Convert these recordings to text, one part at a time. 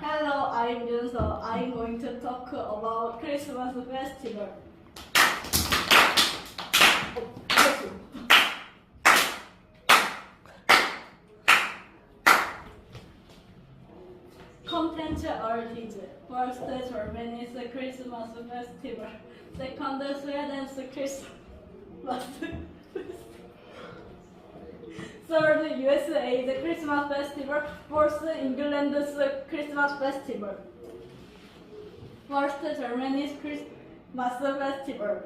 Hello, I'm Junso. I'm going to talk about Christmas festival. 검단JLS. First, Germany's Christmas festival. Second, Sweden's Christmas festival. Third, USA's Christmas festival. Fourth, England's Christmas festival. First, Germany's Christmas festival.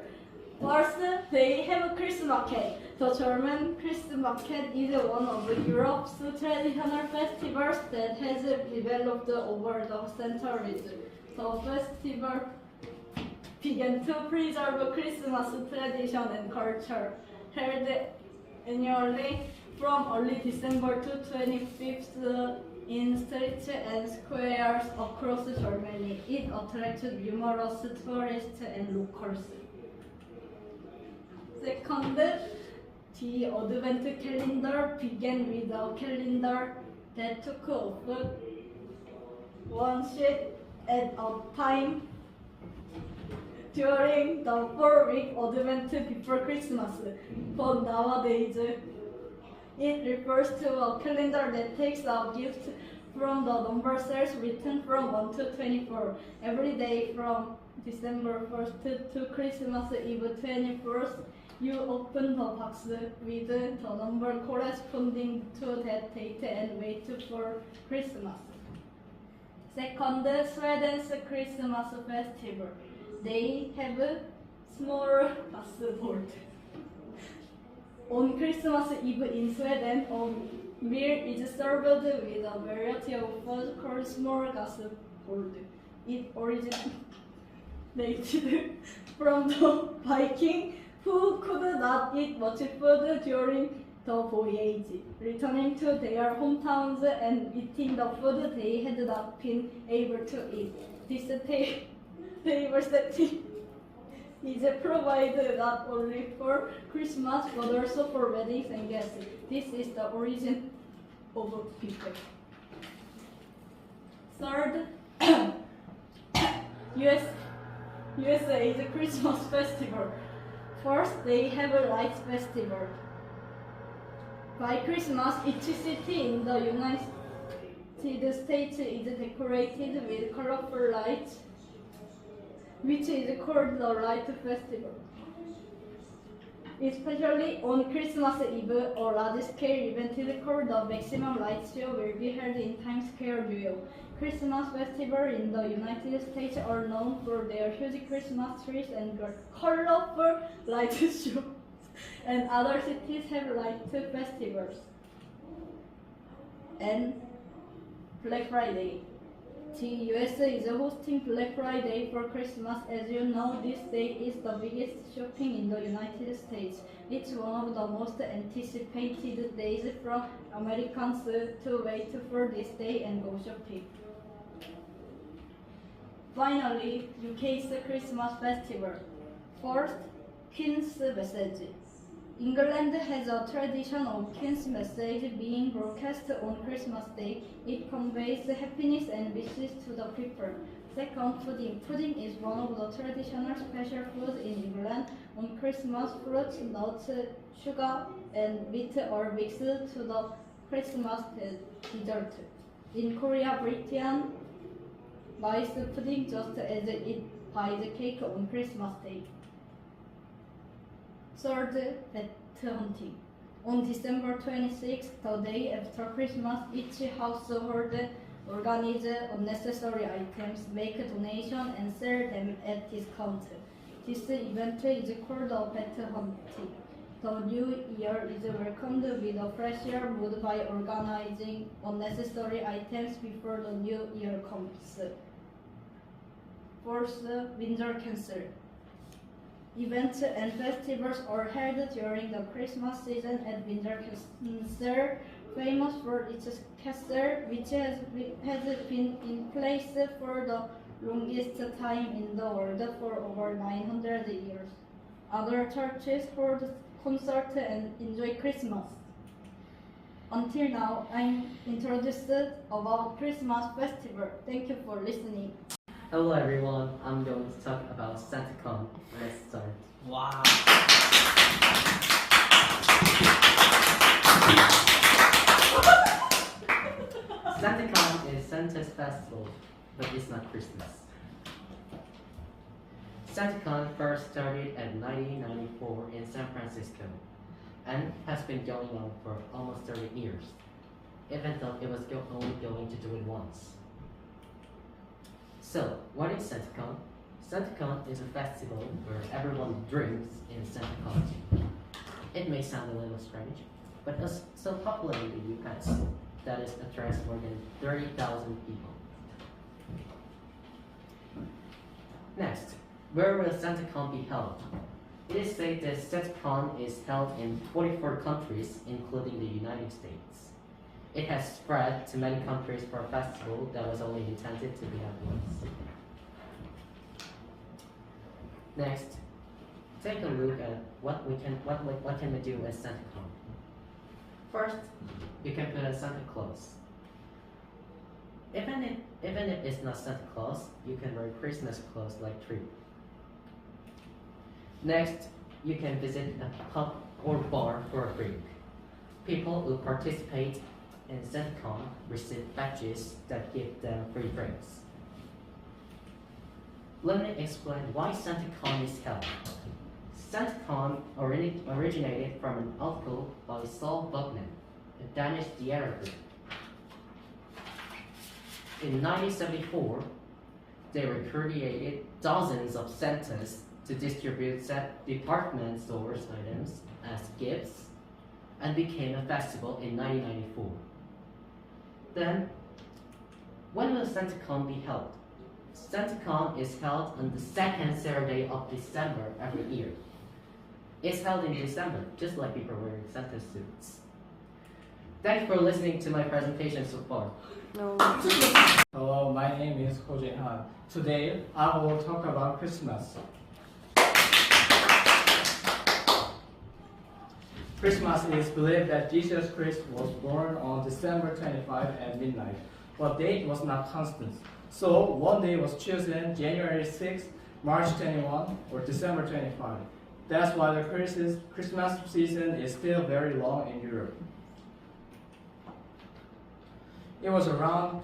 First, they have Christmas cake. The German Christmas market is one of Europe's traditional festivals that has developed over the centuries. The festival began to preserve Christmas tradition and culture, held annually from early December to 25th in streets and squares across Germany. It attracted numerous tourists and locals. Second, the Advent calendar began with a calendar that took off one sheet at a time during the 4-week Advent before Christmas. But nowadays, it refers to a calendar that takes a gift from the number cells written from 1 to 24 every day from December 1st to Christmas Eve 21st. You open the box with the number corresponding to that date and wait for Christmas. Second, Sweden's Christmas festival. They have a small passport. On Christmas Eve in Sweden, a meal is served with a variety of food called smorgasbord. It originated from the Viking, who could not eat much food during the voyage, returning to their hometowns and eating the food they had not been able to eat. This table setting is provided not only for Christmas but also for weddings and guests. This is the origin of people. Third, USA's Christmas festival. First, they have a lights festival. By Christmas, each city in the United States is decorated with colorful lights, which is called the Light Festival. Especially on Christmas Eve, a large-scale event called the Maximum Light Show will be held in Times Square, New York. Christmas festivals in the United States are known for their huge Christmas trees and colorful light shows, and other cities have light festivals. And Black Friday. The US is hosting Black Friday for Christmas. As you know, this day is the biggest shopping in the United States. It's one of the most anticipated days from Americans to wait for this day and go shopping. Finally, UK's Christmas festival. First, Queen's Message. England has a tradition of Queen's Message being broadcast on Christmas Day. It conveys happiness and wishes to the people. Second, pudding. Pudding is one of the traditional special foods in England. On Christmas, fruits, nuts, sugar, and meat are mixed to the Christmas dessert. In Korea, Britain buys pudding just as it buys cake on Christmas Day. Third, pet hunting. On December 26th, the day after Christmas, each household organizes unnecessary items, make a donation, and sell them at discount. This event is called a pet hunting. The new year is welcomed with a fresher mood by organizing unnecessary items before the new year comes. Fourth, Winter Castle. Events and festivals are held during the Christmas season at Windsor Castle, famous for its castle, which has been in place for the longest time in the world for over 900 years. Other churches hold concerts and enjoy Christmas. Until now, I'm introduced about Christmas festival. Thank you for listening. Hello everyone, I'm going to talk about SantaCon. Let's start. Wow. SantaCon is Santa's festival, but it's not Christmas. SantaCon first started in 1994 in San Francisco and has been going on for almost 30 years, even though it was only going to do it once. So, what is SantaCon? SantaCon is a festival where everyone drinks in Santa Claus. It may sound a little strange, but it's so popular in the US that it attracts more than 30,000 people. Next, where will SantaCon be held? It is said that SantaCon is held in 44 countries, including the United States. It has spread to many countries for a festival that was only intended to be held once. Next, take a look at what can we do at SantaCon. First, you can put a Santa Claus. Even if it's not Santa Claus, you can wear Christmas clothes like tree. Next, you can visit a pub or bar for a drink. People who participate in SantaCon receive badges that give them free drinks. Let me explain why SantaCon is held. SantaCon originated from an article by Saul Bugman, a Danish diarist. In 1974, they recruited dozens of Santas to distribute department stores items as gifts and became a festival in 1994. Then, when will SantaCon be held? SantaCon is held on the second Saturday of December every year. It's held in December, just like people wearing Santa suits. Thanks for listening to my presentation so far. Hello, my name is Ho Jae Han. Today, I will talk about Christmas. Christmas is believed that Jesus Christ was born on December 25 at midnight, but date was not constant. So one day was chosen January 6, March 21, or December 25. That's why the Christmas season is still very long in Europe. It was around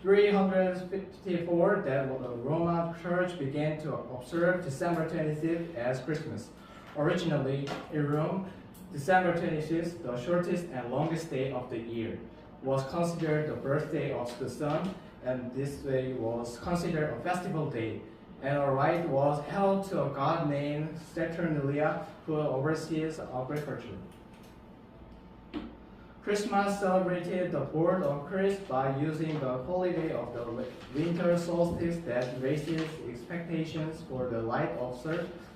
354 that the Roman Church began to observe December 25th as Christmas. Originally, in Rome, December 26th, the shortest and longest day of the year, was considered the birthday of the sun, and this day was considered a festival day, and a rite was held to a god named Saturnalia, who oversees agriculture. Christmas celebrated the birth of Christ by using the holiday of the winter solstice that raises expectations for the light of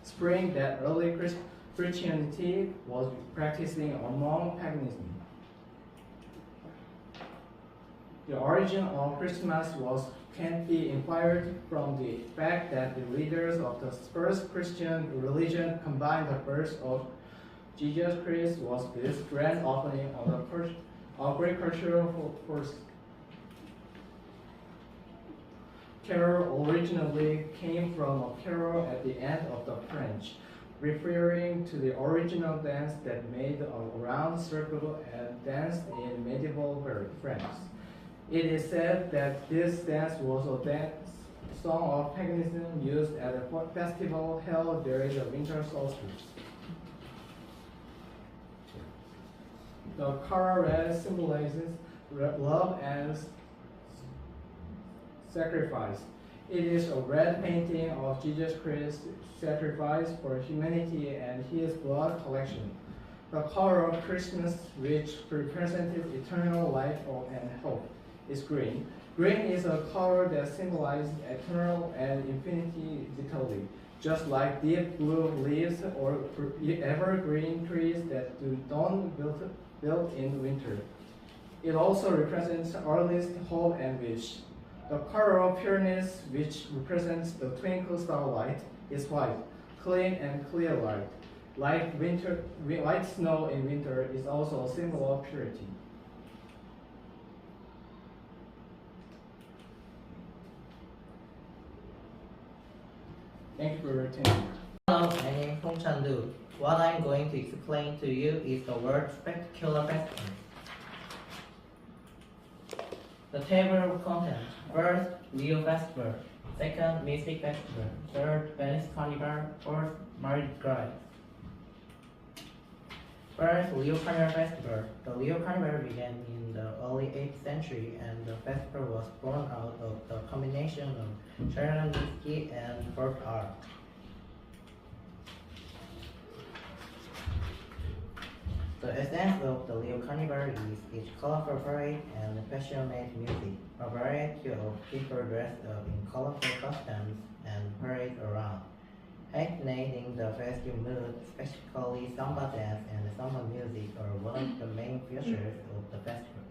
spring that early Christianity was practicing among paganism. The origin of Christmas can be inferred from the fact that the leaders of the first Christian religion combined the birth of Jesus Christ was this grand opening of the agricultural force. Carol originally came from a carol at the end of the French, referring to the original dance that made a round circle and danced in medieval France. It is said that this dance was a dance song of paganism used at a festival held during the winter solstice. The color red symbolizes love and sacrifice. It is a red painting of Jesus Christ's sacrifice for humanity and his blood collection. The color of Christmas, which represented eternal life and hope, is green. Green is a color that symbolizes eternal and infinity vitality, just like deep blue leaves or evergreen trees that don't build in winter. It also represents earliest hope and wish. The color of pureness, which represents the twinkle starlight, is white, clean and clear light. Like white snow in winter is also a symbol of purity. Thank you for your attention. Hello, my name is Hong Chandu. What I'm going to explain to you is the word spectacular festival. The table of contents. First, Rio Festival. Second, Mystic Festival. Third, Venice Carnival. Fourth, Mardi Gras. First, Rio Carnival Festival. The Rio Carnival began in the early 8th century, and the festival was born out of the combination of German whiskey and folk art. The essence of the Rio Carnival is its colorful parade and passionate music. A variety of people dressed up in colorful costumes and parade around, heightening the festive mood. Especially samba dance and samba music are one of the main features of the festival.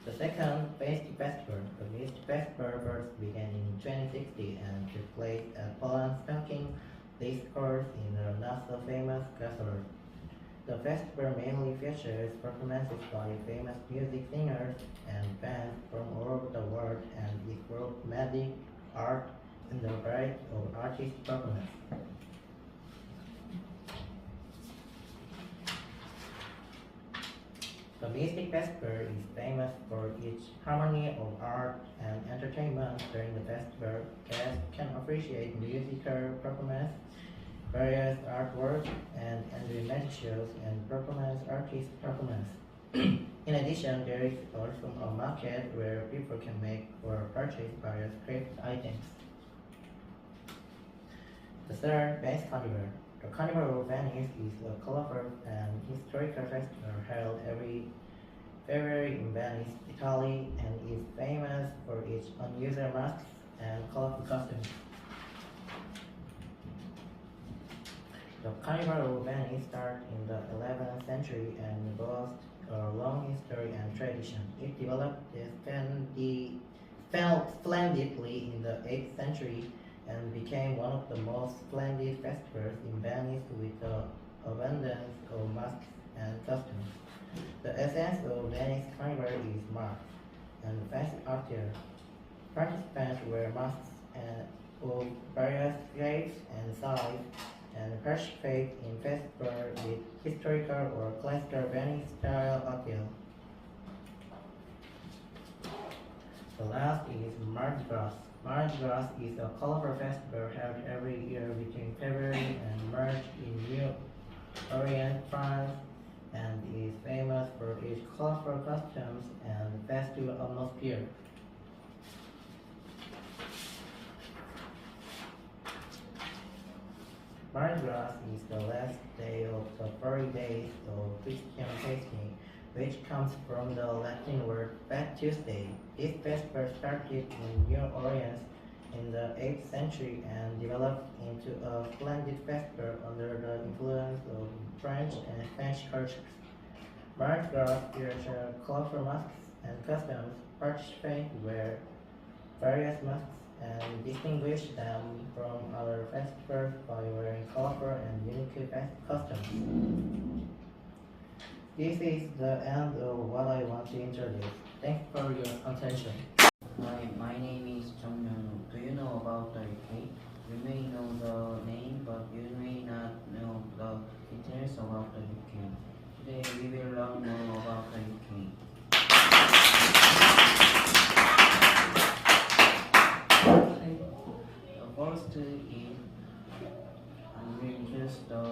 The second, Mystic Festival. The Mystic Festival first began in 2060 and took place at Poland's Spanking This course in the not so famous castle. The festival mainly features performances by famous music singers and bands from all over the world and is full of magic, art, and a variety of artist performances. The Mystic Festival is famous for its harmony of art and entertainment. During the festival, guests can appreciate musical performance, various artwork, and enjoy magic shows and performance artist performance. In addition, there is also a market where people can make or purchase various craft items. The third, Venice Carnival. The Carnival of Venice is a colorful and historical festival held every February in Venice, Italy, and is famous for its unusual masks and colorful costumes. The Carnival of Venice started in the 11th century and boasts a long history and tradition. It developed splendidly in the 8th century and became one of the most splendid festivals in Venice with the abundance of masks and costumes. The essence of Venice Carnival is masks and fancy attire. Participants wear masks of various shapes and sizes and participate in festivals with historical or classical Venice style attire. The last is Mardi Gras. Mardi Gras is a colorful festival held every year between February and March in New Orleans, France, and is famous for its colorful costumes and festival atmosphere. Mardi Gras is the last day of the 40 days of Christian fasting, which comes from the Latin word Fat Tuesday. This festival started in New Orleans in the 8th century and developed into a splendid festival under the influence of French and Spanish cultures. Mardi Gras features colorful masks and costumes. Participants wear various masks and distinguish them from other festivals by wearing colorful and unique costumes. This is the end of what I want to introduce. Thanks for your attention. Hi, my name is Jung Yoon. Do you know about the UK? You may know the name, but you may not know the details about the UK. Today we will learn more about the UK. The first is just the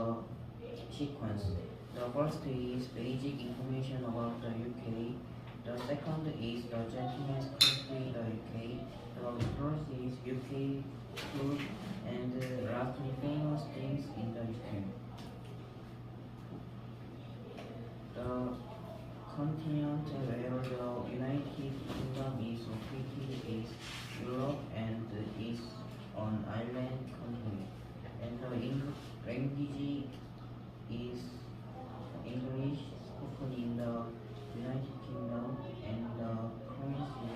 sequence. The first is basic information about the UK. The second is the gentleman's country, the UK. The first is UK food, and lastly famous things in the UK. The continent where the United Kingdom is located is Europe and is an island country. And the language is English spoken in the United Kingdom and the currency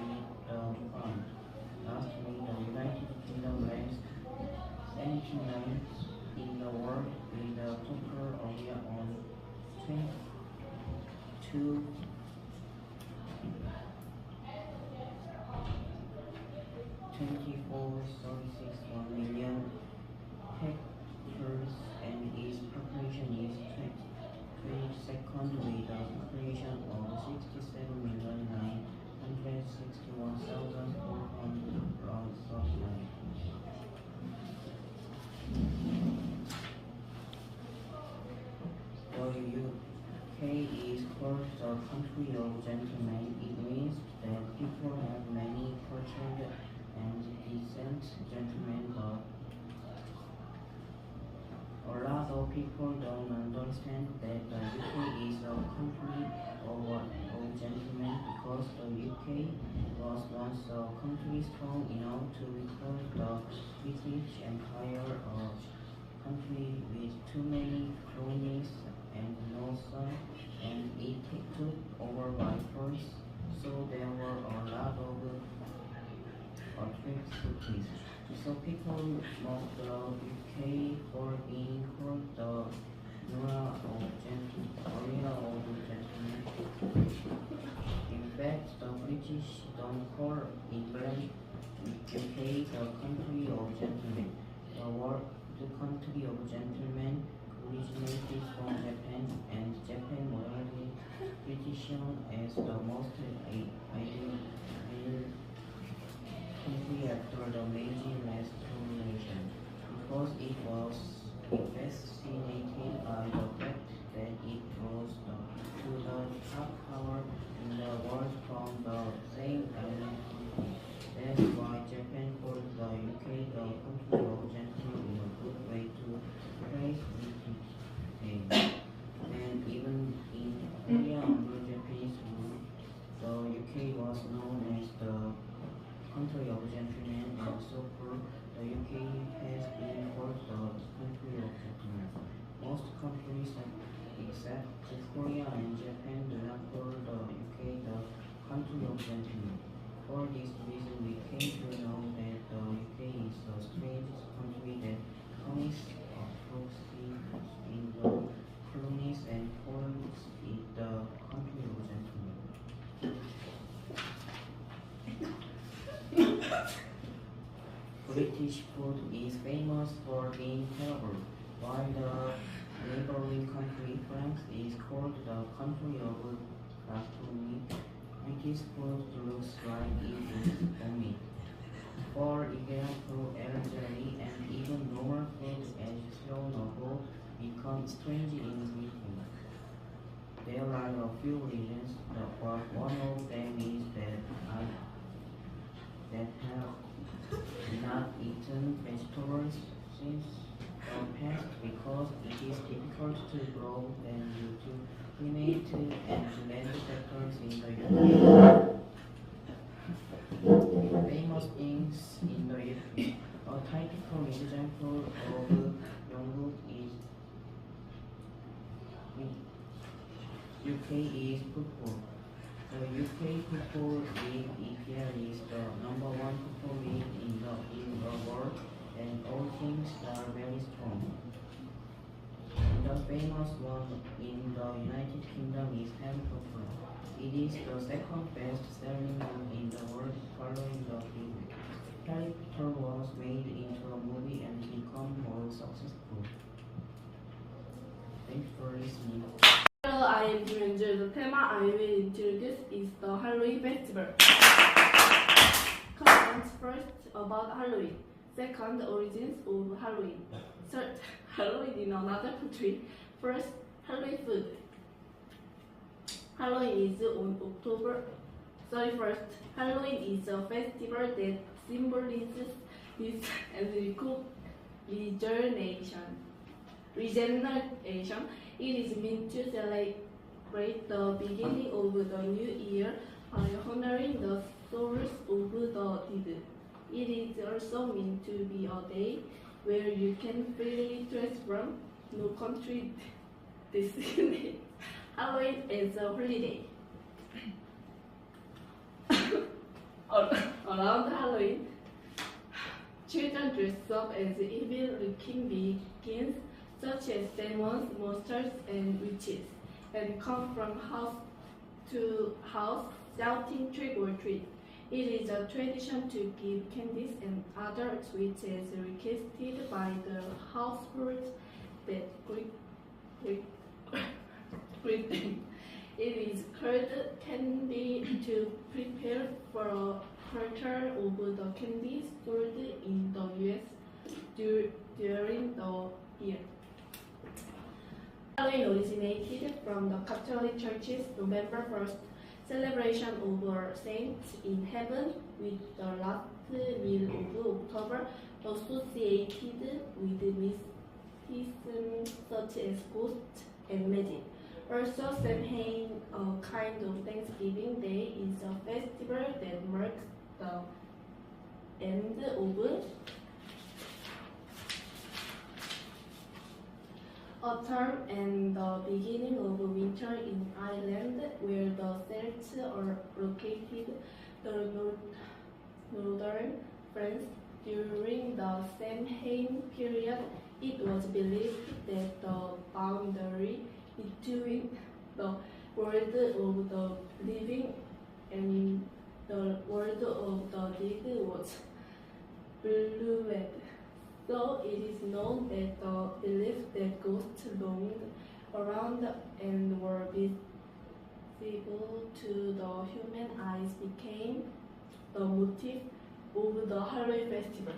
the pound. Lastly, the United Kingdom ranks 79th in the world with a total area on 24,36 22nd with a population of 67,961,439. The UK is called the country of gentlemen. It means that people have many cultured and decent gentlemen, but a lot of people don't understand that the UK is a country of gentlemen because the UK was once a country strong enough to recall the British Empire, a country with too many colonies and no sun, and it took over by force, so there were a lot of atrocities. So people mock the UK for being called the era of gentlemen. In fact, the British don't call England UK the country of gentlemen. The word the country of gentlemen originated from Japan, and Japan modernly petitioned as the most ideal country after the Meiji Restoration, because it was fascinated by the fact that it rose to the top power in the world from the same island. That's why Japan called the UK the country of gentlemen in a good way to praise British name. And even in Korea under Japanese rule, the UK was known as the country of gentlemen, and so far the UK has been called the country of gentlemen. Most countries except Korea and Japan do not call the UK the country of gentlemen. For this reason, we came to know that the UK is a strange country that commits atrocities in the colonies and calls it the country of gentlemen. British food is famous for being terrible, while the neighboring country France is called the country of gastronomy. British food looks like it is vomit. For example, elderly and even normal food as shown above become strange in Britain. There are a few reasons, but one of them is that I have not eaten vegetables since the past because it is difficult to grow them due to climate and land factors in the UK. Famous things in the UK. A typical example of yogurt is UK is football. The UK football league EPL is the number one football league in the world, and all teams are very strong. The famous one in the United Kingdom is Harry Potter. It is the second best selling book in the world following the film. Harry Potter was made into a movie and become more successful. Thanks for listening. Hello, I am Jurenju. The theme I will introduce is the Halloween festival. Comments first about Halloween. Second, origins of Halloween. Third, Halloween in another country. First, Halloween food. Halloween is on October 31st. Halloween is a festival that symbolizes peace and regeneration. It is meant to celebrate the beginning of the new year by honoring the souls of the dead. It is also meant to be a day where you can freely transform. No country designates Halloween as a holiday. Around Halloween, children dress up as evil-looking beings such as demons, monsters, and witches, and come from house to house shouting trick or treat. It is a tradition to give candies and other sweets as requested by the households that everything. It is called candy to prepare for a quarter of the candy sold in the US during the year. Halloween originated from the Catholic Church's November 1st celebration of our saints in heaven, with the last meal of October associated with mysticism such as ghosts and magic. Also, Samhain, a kind of Thanksgiving Day, is a festival that marks the end of autumn and the beginning of winter in Ireland, where the Celts are located. The northern France. During the Samhain period, it was believed that the boundary between the world of the living and the world of the dead was blurred. So it is known that the belief that ghosts roamed around and were visible to the human eyes became the motif of the Halloween festival.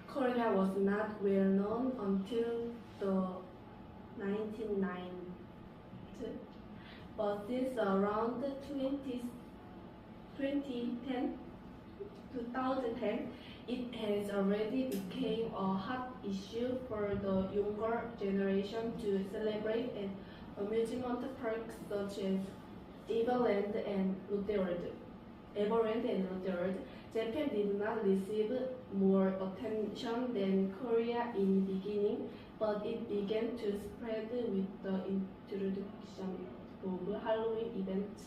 Korea was not well known until the 1990s, but since around 2010, it has already become a hot issue for the younger generation to celebrate at amusement parks such as Everland and 롯데월드. Japan did not receive more attention than Korea in the beginning, but it began to spread with the introduction of Halloween events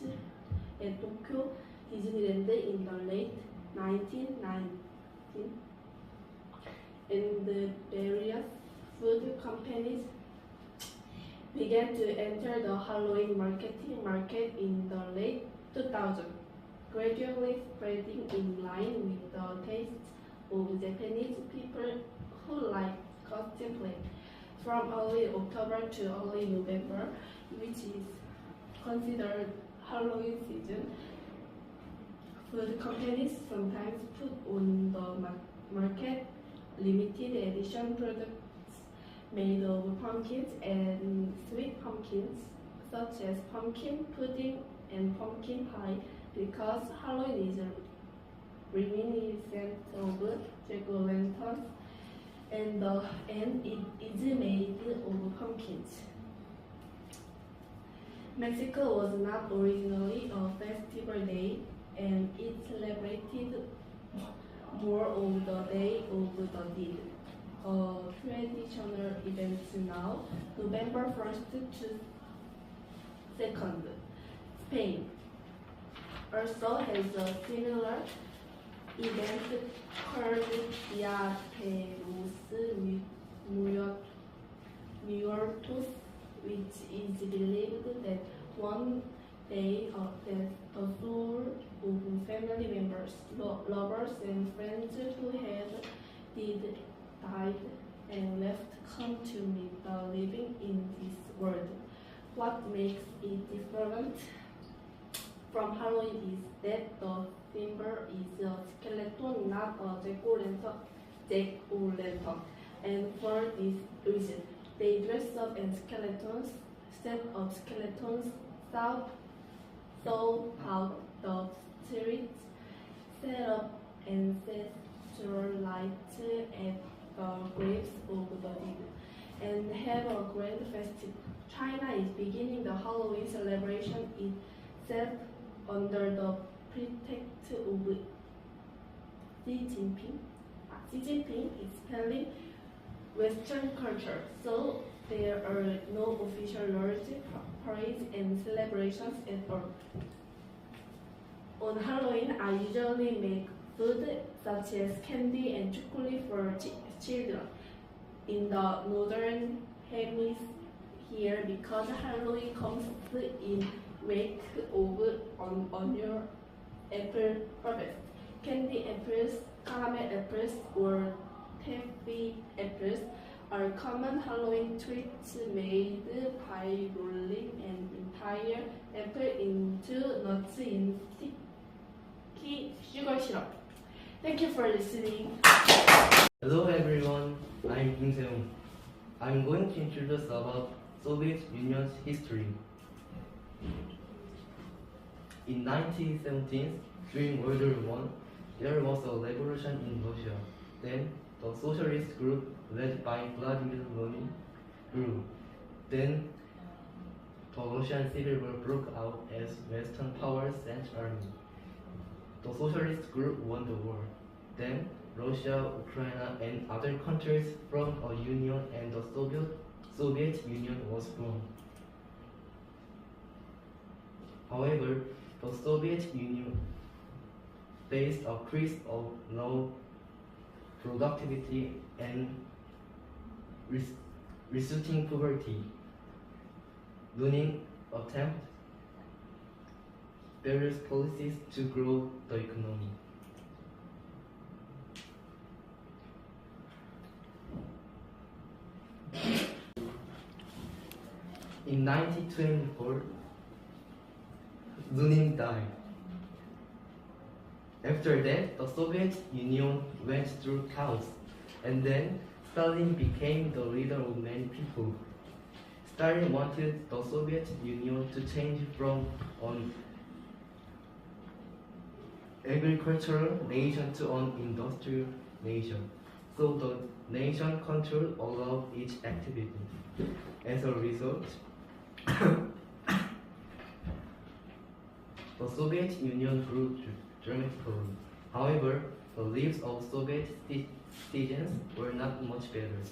at Tokyo Disneyland in the late 1990s, and the various food companies began to enter the Halloween market in the late 2000s, gradually spreading in line with the tastes of Japanese people who like costume play. From early October to early November, which is considered Halloween season, food companies sometimes put on the market limited edition products made of pumpkins and sweet pumpkins, such as pumpkin pudding and pumpkin pie, because Halloween is a reminiscent of jack-o'-lanterns, and it is made of pumpkins. Mexico was not originally a festival day, and it celebrated more of the Day of the Dead, a traditional event now, November 1st to 2nd. Spain also has a similar event called Dia de los Muertos, which is believed that one day that the soul of family members, lovers, and friends who had died and left come to meet the living in this world. What makes it different from Halloween is that the symbol is a skeleton, not a jack-o'-lantern. And for this reason, they dress up as skeletons, set of skeletons, saw out the streets, set up ancestral lights at the graves of the dead, and have a grand festival. China is beginning the Halloween celebration itself under the pretext of Xi Jinping. Xi Jinping is expelling Western culture, so there are no official large parades and celebrations at all. On Halloween, I usually make food such as candy and chocolate for children. In the northern hemisphere, because Halloween comes in wake of annual apple harvest, candy apples, caramel apples, or happy apples are common Halloween treats made by rolling an entire apple into nuts in sticky sugar syrup. Thank you for listening. Hello everyone, I'm Kim Seung. I'm going to introduce about Soviet Union's history. In 1917, during World War I, there was a revolution in Russia. Then the socialist group led by Vladimir Lenin grew. Then the Russian Civil War broke out as Western powers sent army. The socialist group won the war. Then Russia, Ukraine, and other countries formed a union, and the Soviet Union was born. However, the Soviet Union faced a crisis of low productivity and resulting poverty. Lenin attempted various policies to grow the economy. In 1924, Lenin died. After that, the Soviet Union went through chaos, and then Stalin became the leader of many people. Stalin wanted the Soviet Union to change from an agricultural nation to an industrial nation, so the nation controlled all of its activities. As a result, the Soviet Union grew dramatically. However, the lives of Soviet citizens were not much better.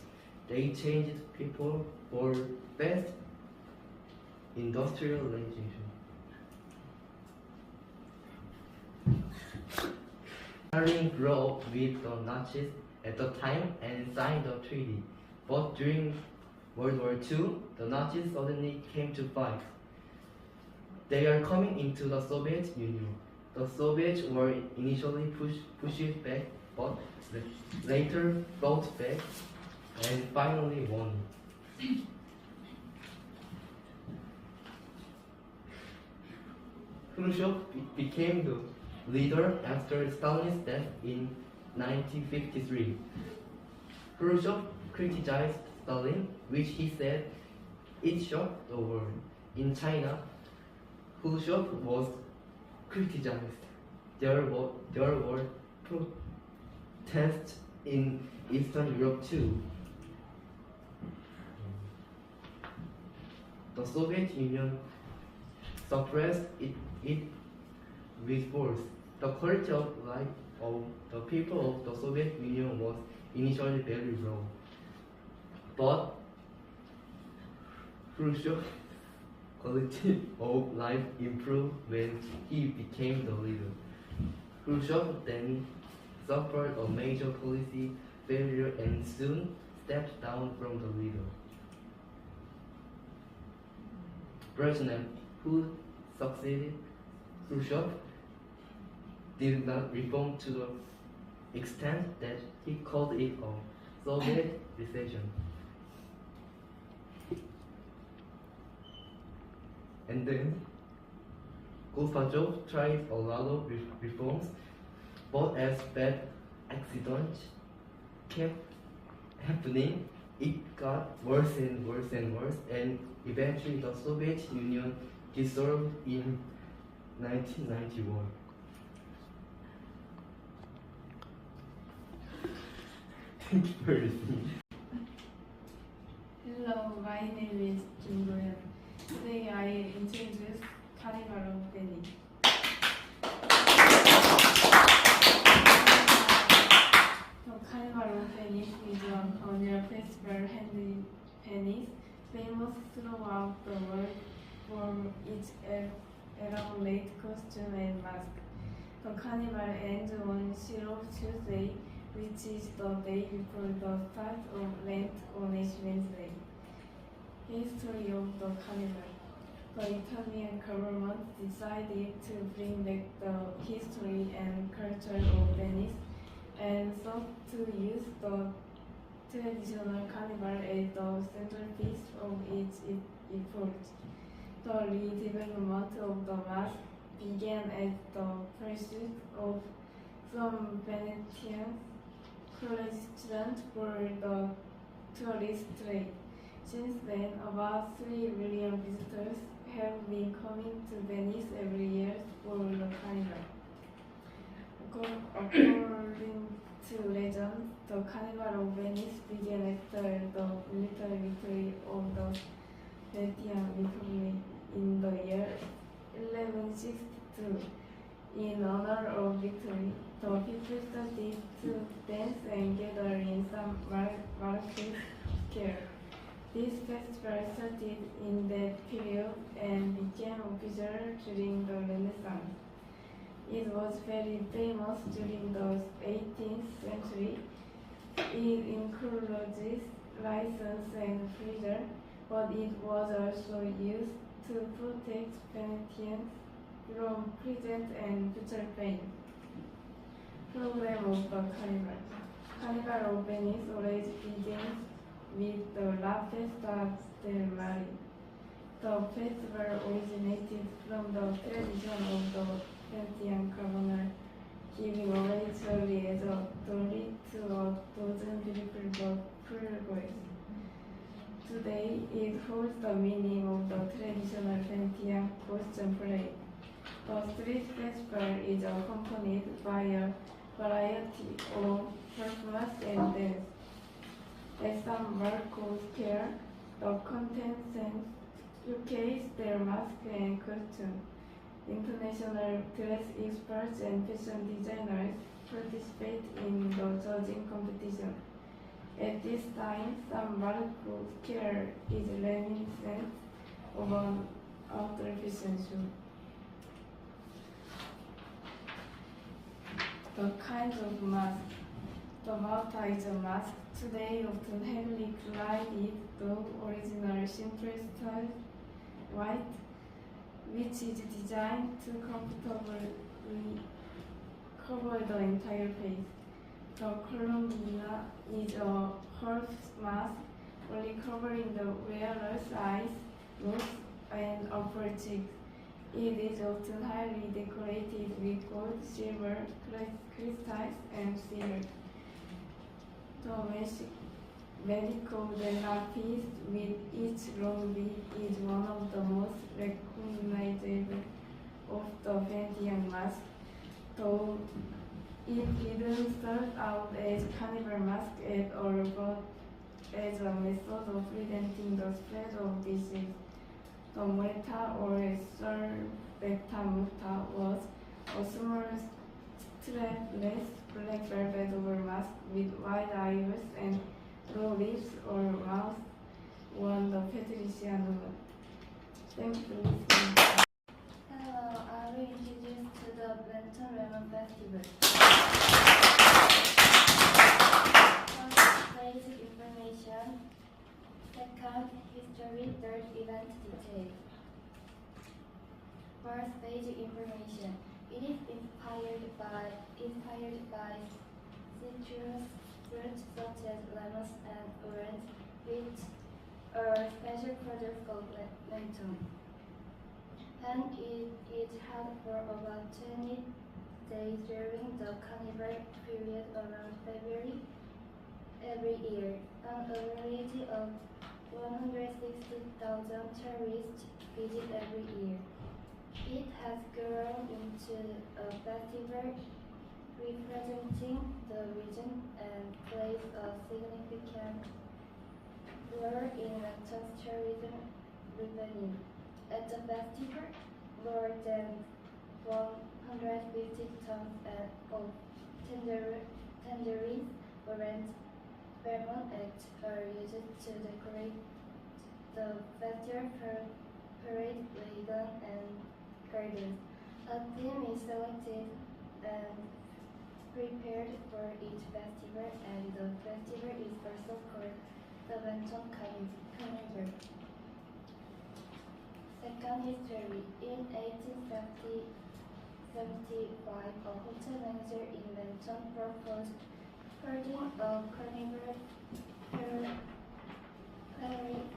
They changed people for fast industrialization. Stalin grew up with the Nazis at the time and signed the treaty. But during World War II, the Nazis suddenly came to fight. They are coming into the Soviet Union. The Soviets were initially pushed back, but later fought back and finally won. Khrushchev became the leader after Stalin's death in 1953. Khrushchev criticized Stalin, which he said it shocked the world. In China, Khrushchev was criticized. There were protests in Eastern Europe too. The Soviet Union suppressed it with force. The quality of life of the people of the Soviet Union was initially very low. But Khrushchev's quality of life improved when he became the leader. Khrushchev then suffered a major policy failure and soon stepped down from the leader. Brezhnev, who succeeded Khrushchev, did not reform to the extent that he called it a Soviet recession. And then Gorbachev tried a lot of reforms, but as bad accidents kept happening, it got worse and worse and worse, and eventually the Soviet Union dissolved in 1991. Thank you for listening. Hello, my name is Kim Doyeon. Today I introduce Carnival of Penny. The Carnival of Penny is an annual festival held pennies, famous throughout the world for its elaborate costume and mask. The carnival ends on Shiro Tuesday, which is the day before the start of Lent on Ash Wednesday. History of the carnival. The Italian government decided to bring back the history and culture of Venice and sought to use the traditional carnival as the centerpiece of its effort. The redevelopment of the mask began as the pursuit of some Venetian college students for the tourist trade. Since then, about 3 million visitors have been coming to Venice every year for the carnival. According to legend, the Carnival of Venice began after the military victory of the Venetian Republic in the year 1162. In honor of victory, the people started to dance and gather in some market square. This festival started in that period and became official during the Renaissance. It was very famous during the 18th century. It encourages license and freedom, but it was also used to protect Venetians from present and future pain. Program of the Carnival. Carnival of Venice always begins with the La Festa del Mare. The festival originated from the tradition of the Venetian governor giving away jewelry as a dowry to a dozen beautiful girls. Today, it holds the meaning of the traditional Venetian costume parade. The street festival is accompanied by a variety of performance and dance. At San Marco Square, the contestants showcase their mask and costume. International dress experts and fashion designers participate in the judging competition. At this time, San Marco Square is reminiscent of an outdoor fashion show. The kinds of masks. The Malta is a mask, today often heavily glided, though original simple style white, which is designed to comfortably cover the entire face. The Colombina is a half mask, only covering the wearer's eyes, nose, and upper cheeks. It is often highly decorated with gold, silver, crystals, and silver. The Medico della Peace, with its long beak, is one of the most recognizable of the Venetian masks, though it didn't start out as carnival mask at all, but as a method of preventing the spread of disease. The Muerta or Sorbeta Muerta was a small strapless black velvet over mask with wide eyes and low lips or mouth, won the Patricia Newman. Thank you for listening. Hello, I will introduce to the Benton Lemon Festival. First, basic information. Second, history. Third, event details. First, basic information. It is inspired by citrus fruits such as lemons and orange, which are special products of Benton. And it had for about 20 days during the carnival period around February every year. An average of 160,000 tourists visit every year. It has grown into a festival representing the region and plays a significant role in Benton's tourism revenue. At the festival, more than 150 tons of tangerines, orange, lemon eggs are used to decorate the festival parade wagon and gardens. A theme is selected and prepared for each festival, and the festival is also called the Benton Carnival. Second, history. In 1875, a hotel manager in Benton proposed holding a carnival parade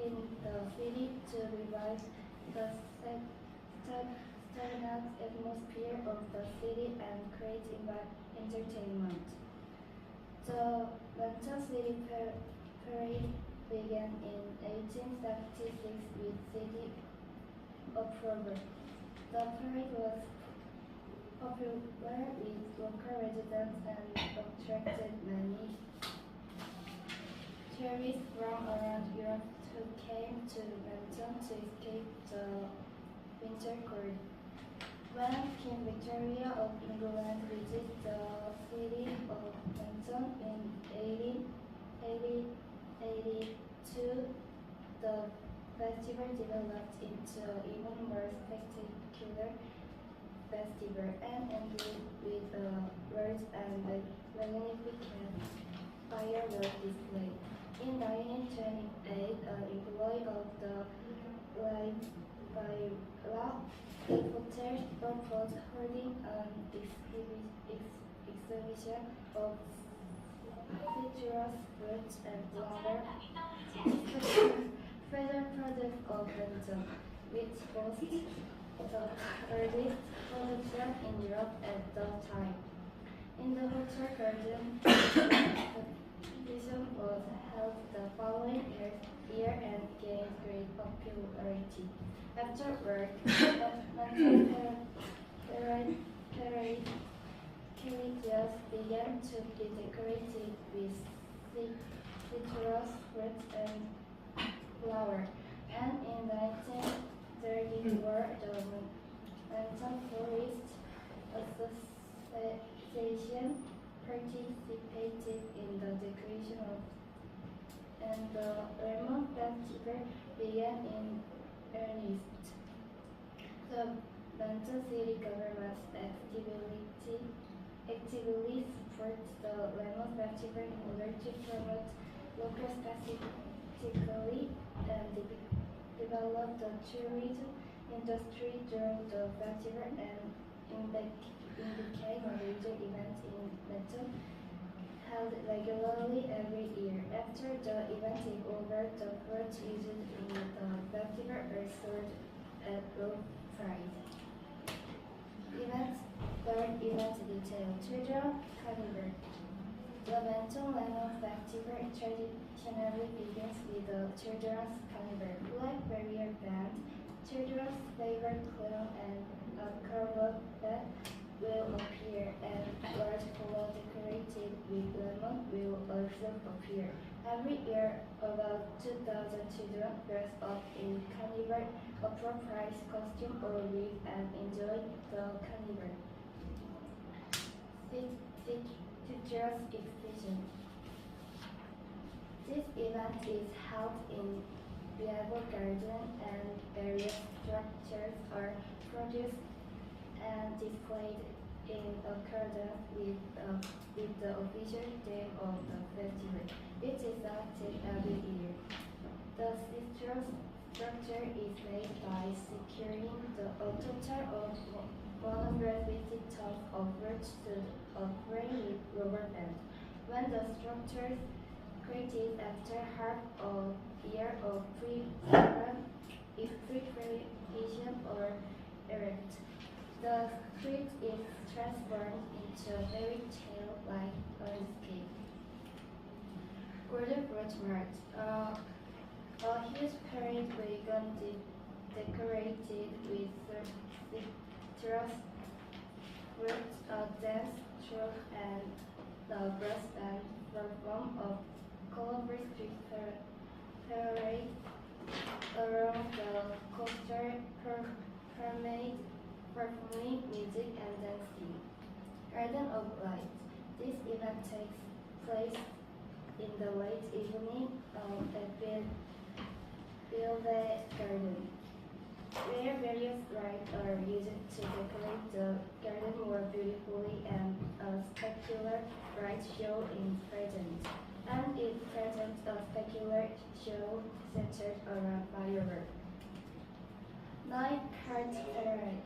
in the city to revive the standard atmosphere of the city and create entertainment. The London City Parade began in 1876 with city approval. The parade was popular with local residents and attracted many tourists from around Europe who came to London to escape the winter cold. When Queen Victoria of England visited the city of London in 1882, the festival developed into an even more spectacular festival and ended with a large and magnificent firework display. In 1928, an employee of the Live by Law hotel proposed holding an exhibition of citrus fruits and flower further products of London, which was the earliest production in Europe at that time. In the hotel garden, the exhibition was held the following year and gained great popularity. After work, London parade carriages began to be decorated with citrus fruits and flower, and in 1934, the London Forest Association participated in the decoration of, and the Lemon Festival began in earnest. The London City government actively supports the Lemon Festival in order to promote local specifically and develop the tourism industry during the festival and became a major event in London, held regularly every year. After the event is over, the fruits used in the festival are sold at low price. Third event detail: Children Carnival. The London Lemon Festival traditionally begins with the Children's Carnival. Black barrier band, children's favorite clown, and a carnival that will appear, and large float decorated with lemon will also appear. Every year, about 2,000 children dress up in carnival appropriate costume or wig and enjoy the carnival. Teachers exhibition. This event is held in Beaver Garden, and various structures are produced and displayed in accordance with the official theme of the festival. It is active every year. The structure is made by securing a total of 150 tons of wood to a frame with rubber band. When the structure is created after half a year of preparation or erect, the script is transformed into a fairy tale-like landscape. Golden Fruit March. A huge parade wagon decorated with citrus fruits, a dance troupe, and the brass band perform a colorful street parade around the coaster, performing music and dancing. Garden of Light. This event takes place in the late evening at Beaver Garden, where various lights are used to decorate the garden more beautifully, and a spectacular light show is present. And it presents a spectacular show centered around fireworks. Night Card Parade.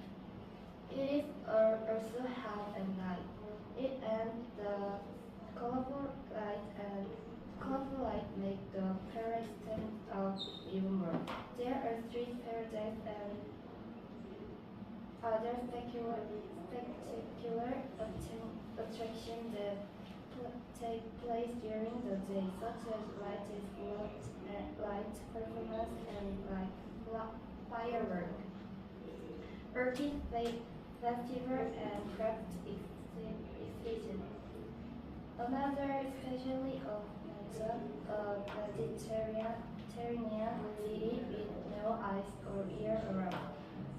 It is also held at night. It ends the colorful light make the parade stand out even more. There are street parades and other spectacular attractions that take place during the day, such as light performance and fireworks, Orchid Festival, and craft exhibition. Another specialty of Manson, a Mediterranean city with no ice all year around.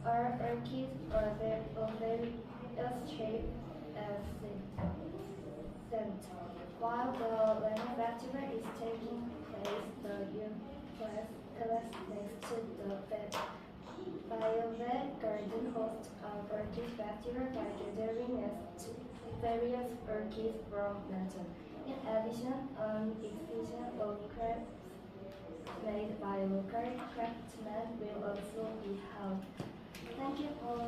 Our orchids are of various shapes and scent. While the lemon festival is taking place, the youth class next to the Violet Garden hosts an orchid festival by gathering various orchids from Manson. In addition, an exhibition of crafts made by local craftsmen will also be held. Thank you for